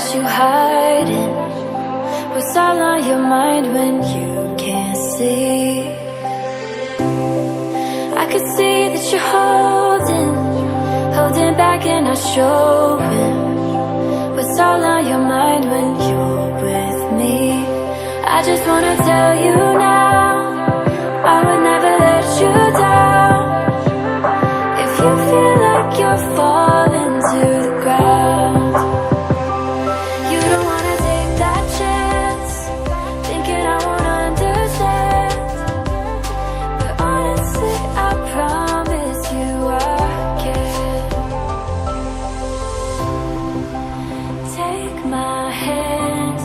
that you hiding? What's all on your mind when you can't see? I could see that you're holding back and not showing. What's all on your mind when you're with me? I just wanna tell you now, I would never let you down. If you feel like you're falling to the ground, you don't wanna take that chance, thinking I won't understand. But honestly, I promise you I can. Take my hand,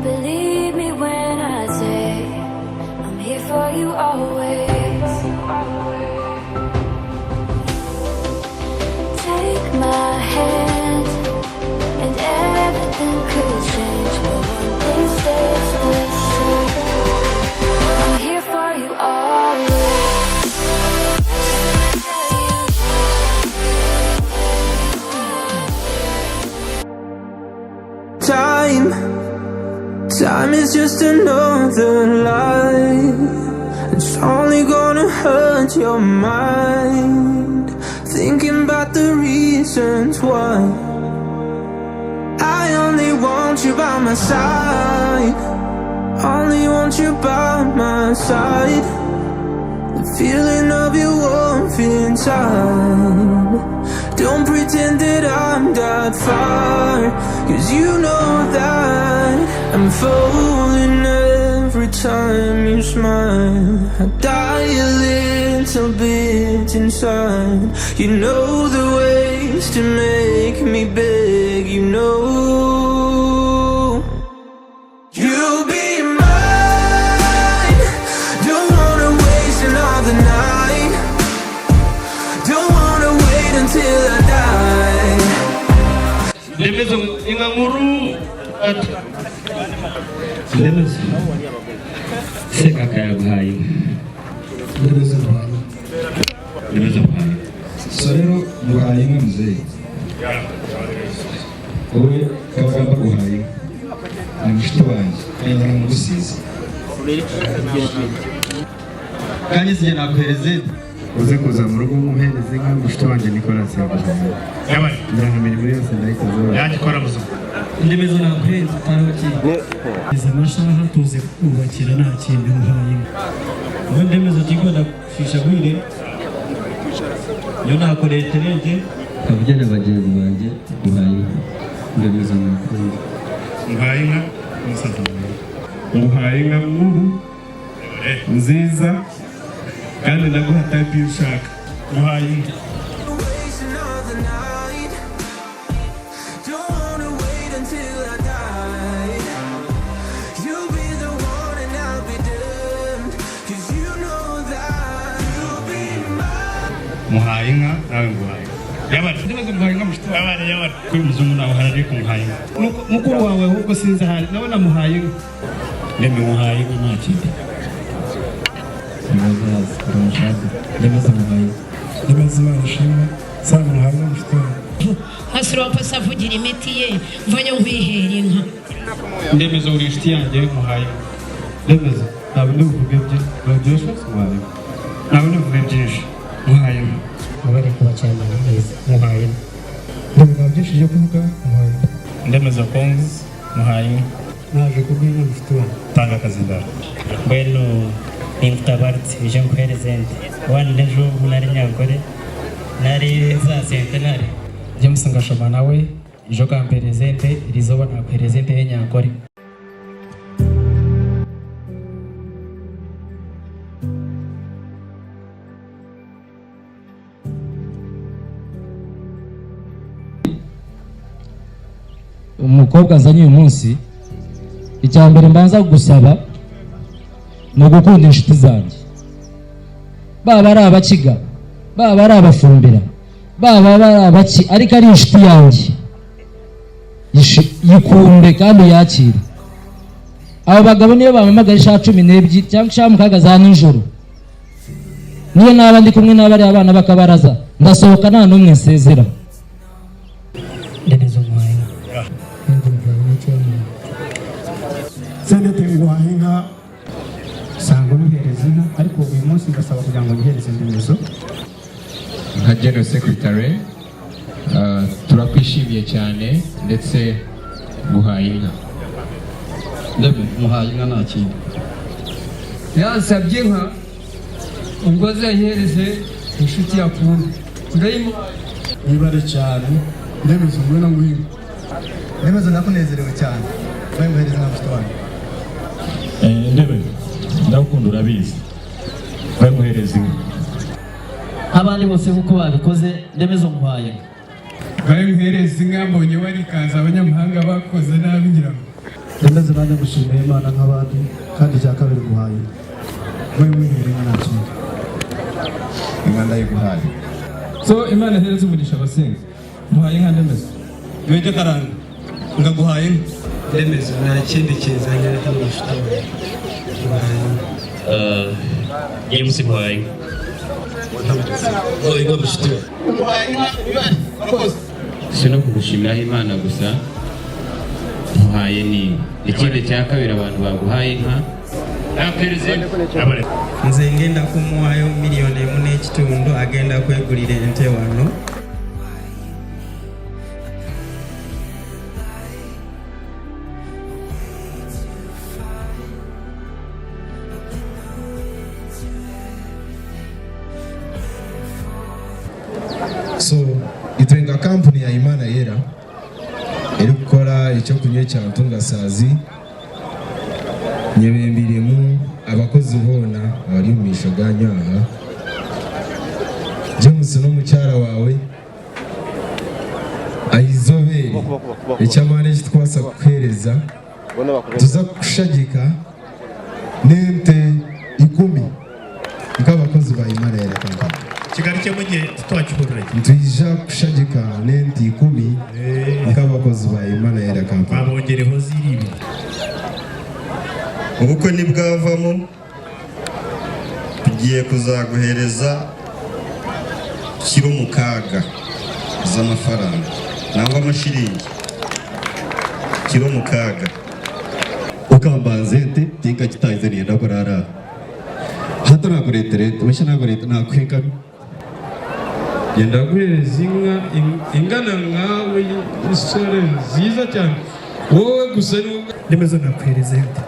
believe me when I say I'm here for you always. Take my hand, and everything could change, but one thing stays the same. I'm here for you always. Time is just another lie. It's only gonna hurt your mind, thinking about the reasons why. I only want you by my side, only want you by my side. The feeling of your warmth inside. Don't pretend that I'm that far, 'cause you know that I'm falling every time you smile. I die a little bit inside. You know the ways to make me beg, you know. You'll be mine. Don't wanna waste another night. Don't wanna wait until I die. Lemezo inganguru at Lemezo seka kaya bhayi Lemezo bhayi Sorero buhayi nga mzee Owe kawagamba buhayi ni mushiki wanjye kandi namugusize kandi sinjye nakwereze uze kuza mu rugo umuhereze nka mushiki wanjye Nicolas yaguhaye yabari ndangamira muri yose ndayikoze yagikora muzo Ndemezo nakwereze taroti iza mashaha tuze kubakira nta kintu muhaye ngo ndemezo tigoda shisha gwire yo nakoretereje abujyana bagenzi banjye buhayi ndemezo nakwereze muhaye nka musaza muhaye nka nkuru nziza kandi ndaguha type y'ushaka muhaye Waste another night. Don't wanna wait until I die. You'll be the one and I'll be damned, 'cause you know that you'll be mine. muhaye nka nawe nguhaye yabari ndibaza muhaye nka mushito yabari kuri muzungu nawe harari ku muhaye mukuru wawe ahubwo sinzi ahari nawe namuhaye ndeme muhaye nta kindi Nibazazi kuramushaka ndemezo muhayi Ndemezo barashima sana muhaye mushito hasura wapasa avugira imiti ye mvanye wihera inka ndemezo uri inshuti yanjye muhaye ndemezo ntabwo ndibuvuge byinshi muhaye ntabwo ndibuvuge byinshi muhaye abari kubacana neza muhaye ndemezo byinshi byo kuvuga muhaye ndemezo kongs muhaye naje kubwira mushito wanjye tanga akazi ndara Bueno, nimutabarutse ije nkwerezende wani nejo nari nyagore nari za centenary James ngashoma nawe ijo kamperezente rizoba na perezente y'Nyangore umukobwa azanye uyu munsi icyambere mbanza gusaba no gukunda inshuti zanjye baba ari abakiga baba ari abafumbira baba ari abaki ariko ari inshuti yanjye yikunde kandi yakire abo bagabo niyo bamamagara isha 12 cyangwa isha mukaga za nijoro niyo naba ndi kumwe n'abari abana bakabaraza ndasohoka nta numwe nsezera ndenezo mwaye ngasaba kugira ngo nyihereze Ndemezo. Nka General Secretary turakwishimiye cyane ndetse guhaye inka. ndebe muhaye inka nta kintu yansabye inka ubwo azayihereze inshuti yakunda ndayimo Wibare cyane Ndemezo ngwino nguhinga. Ndemezo ndakunezerewe cyane bamuhereza nka mushito wanjye. Ndebe ndakunda urabizi bamuhereza inka. abandi bose kuko babikoze Ndemezo muhaye bamuhereza inka mbonye warikaza abanyamahanga bakoze nabi ngira ngo Ndemezo nanjye gushimira Imana nk'abandi kandi cya kabiri guhaye bamuhereza inka nta kintu inka ndayiguhaye. so Imana ihereze umugisha abasenga muhaye inka Ndemezo. wende karanga ngaguhaye Ndemezo nta kindi kizanye reka n'umushitawe James muhaye ngo mushitawe si no kugushimira Imana gusa muhaye ni ikindi cya kabiri abantu baguhaye inka nze ngenda kumuhayo miliyoni imwe n'ekitundu agenda kwegulira ente wano. So itwenga kampuni ya Imana Yera iri gukora icyo kunywa cya ntungasazi nyebembiremu abakozi bona abari mu mishoga nyaha James n'umucyara wawe ayizobere icyamane kitwasa kuhereza tuza kushagika nente 10 nk'abakozi ba Imana Yera kampani Kigali cyo mugiye twakihurira. Ntujya kushagika nenti 10 nk'abakozi ba Imana Yera kampani Babongereho ziribi. Ubukwe nibwavamo tugiye kuzaguhereza kiro mukaga z'amafaranga nangwa amashiringi kiro mukaga ukambanzete tinga kitayizaniye ndakorara hata nakoretere tumesha nakorete nakweka Yenda guhereza inka ingana nkawe y'isore nziza cyane wowe gusa ni Ndemezo nakwereza ente.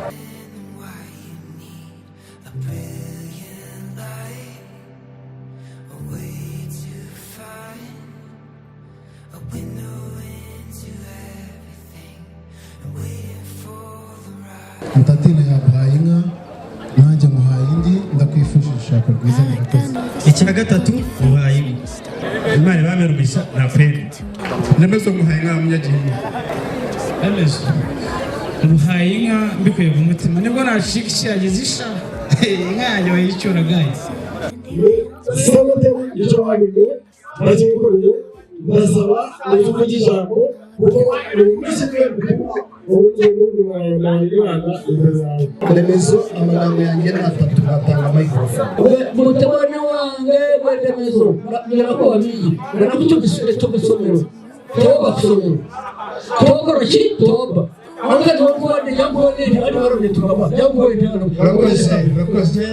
Mutatine yaguhaye inka nanjye muhaye indi ndakwifashisha ko rwiza murakoze. icya gatatu muhaye inka. Imana bamerumisha na friend. Ndemezo muhaye inka munyagihe. Ndemezo muhaye inka mbikuye ku mutima nibwo nashikishije izisha inka yanjye wayicyura guys. Sabateri icyo wanyuye bakikoreye basaba ivuga ijambo kuko Ndemezo amagambo yanjye n'atatu batanga microphone. mutabone wange Ndemezo nyirako wabiyi barakutugisore tugisomero toba kusomero toba roki toba anga toba ndi jambo ndi ari barone toba jambo ndi Urakoze